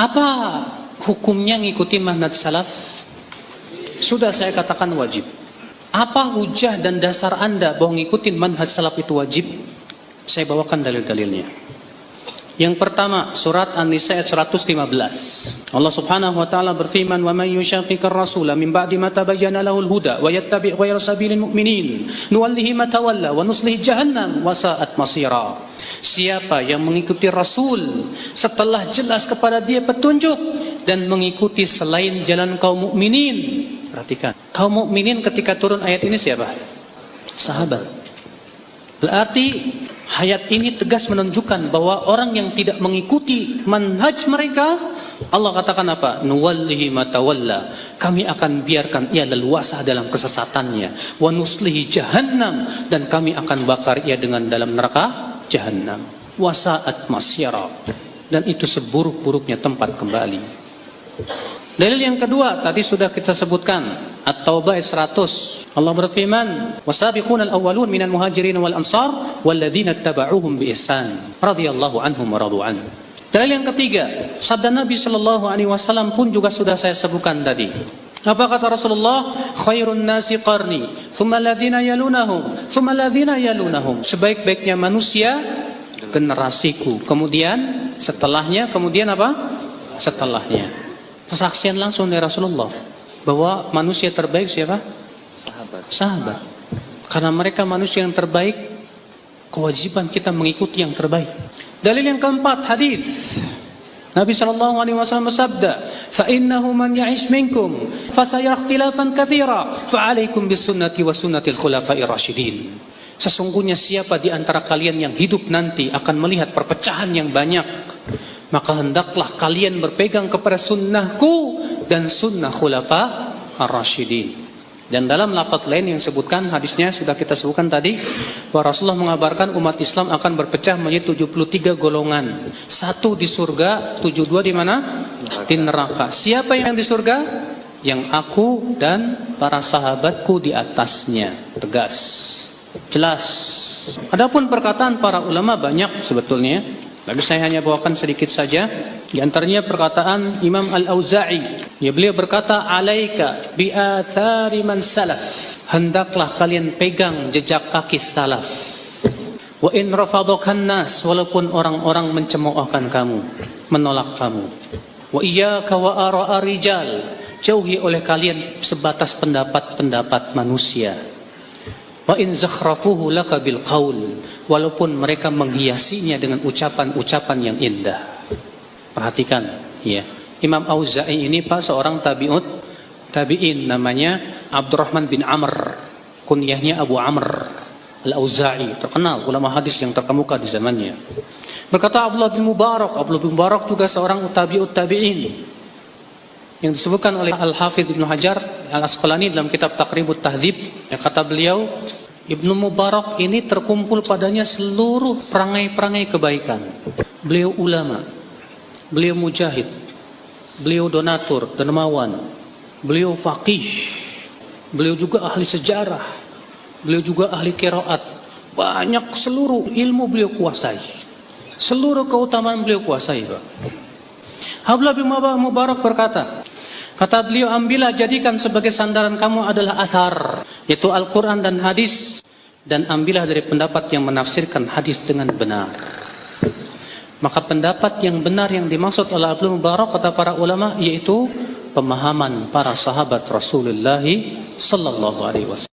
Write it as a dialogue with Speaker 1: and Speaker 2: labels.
Speaker 1: Apa hukumnya ngikuti manhaj salaf? Sudah saya katakan wajib. Apa hujah dan dasar Anda bahwa ngikutin manhaj salaf itu wajib? Saya bawakan dalil-dalilnya. Yang pertama, surat An-Nisa ayat 115. Allah Subhanahu wa taala berfirman, "Wa may yushaqiqir rasula min ba'di ma tabayyana lahul huda wa yattabi' ghayra sabilil mu'minin, nuwallihi ma tawalla wa nuslihi jahannam wa sa'at masira." Siapa yang mengikuti Rasul setelah jelas kepada dia petunjuk dan mengikuti selain jalan kaum mukminin. Perhatikan, kaum mukminin ketika turun ayat ini siapa? Sahabat. Berarti ayat ini tegas menunjukkan bahwa orang yang tidak mengikuti manhaj mereka, Allah katakan apa? Nuwallihi ma tawalla. Kami akan biarkan ia leluasa dalam kesesatannya. Wa nuslihi jahannam, dan kami akan bakar ia dengan dalam neraka jahannam. Wa sa'at masyara, dan itu seburuk-buruknya tempat kembali. Dalil yang kedua tadi sudah kita sebutkan, At-Taubah ayat 100. Allah berfirman, "Wasabiqunal awwalun minal muhajirin wal ansar walladzina ittaba'uuhum bi ihsan radhiyallahu anhum wa radu an." Dalil yang ketiga, sabda Nabi sallallahu alaihi wasallam pun juga sudah saya sebutkan tadi. Apa kata Rasulullah? Khairun nasi qarni, thumma alladzina yalunahum, thumma alladzina yalunahum. Sebaik-baiknya manusia generasiku. Kemudian setelahnya, kemudian apa? Setelahnya. Kesaksian langsung dari Rasulullah bahwa manusia terbaik siapa? Sahabat. Karena mereka manusia yang terbaik, kewajiban kita mengikuti yang terbaik. Dalil yang keempat, hadis Nabi sallallahu alaihi wasallam bersabda, "Fa innahu man ya'ish minkum fa sayara ikhtilafan katsira, fa 'alaikum bisunnati wa sunnatil khulafa'ir rasyidin." Sesungguhnya siapa di antara kalian yang hidup nanti akan melihat perpecahan yang banyak, maka hendaklah kalian berpegang kepada sunnahku dan sunnah khulafa ar-rasyidin. Dan dalam lafaz lain yang sebutkan, hadisnya sudah kita sebutkan tadi, bahwa Rasulullah mengabarkan umat Islam akan berpecah menjadi 73 golongan. 1 di surga, 72 di mana? Di neraka. Siapa yang di surga? Yang aku dan para sahabatku di atasnya. Tegas, jelas. Adapun perkataan para ulama banyak sebetulnya, tapi saya hanya bawakan sedikit saja. Di antaranya perkataan Imam Al-Auza'i. Ya, beliau berkata, "Alaika bi athari man salaf." Hendaklah kalian pegang jejak kaki salaf. Wa in rafadakan nas, walaupun orang-orang mencemoohkan kamu, menolak kamu. Wa iyyaka wa ara'a rijal. Jauhi oleh kalian sebatas pendapat-pendapat manusia. Wa in zakhrafuhu laka bil qaul, walaupun mereka menghiasinya dengan ucapan-ucapan yang indah. Perhatikan, ya. Imam Auza'i ini Pak seorang tabi'in, namanya Abdurrahman bin Amr, kunyahnya Abu Amr Al-Auza'i, terkenal ulama hadis yang terkemuka di zamannya. Berkata Abdullah bin Mubarak juga seorang tabi'in yang disebutkan oleh Al-Hafidz Ibnu Hajar Al-Asqalani dalam kitab Taqribut Tahdzib. Yang kata beliau, Ibnu Mubarak ini terkumpul padanya seluruh perangai-perangai kebaikan. Beliau ulama, beliau mujahid, beliau donatur, dermawan, beliau faqih, beliau juga ahli sejarah, beliau juga ahli qiraat. Banyak seluruh ilmu beliau kuasai, seluruh keutamaan beliau kuasai, Pak. Abdullah bin Mubarak berkata, kata beliau, "Ambillah, jadikan sebagai sandaran kamu adalah athar, yaitu Al-Quran dan hadis, dan ambillah dari pendapat yang menafsirkan hadis dengan benar." Maka pendapat yang benar yang dimaksud oleh Abdullah bin Mubarak, kata para ulama, yaitu pemahaman para sahabat Rasulullah sallallahu alaihi wasallam.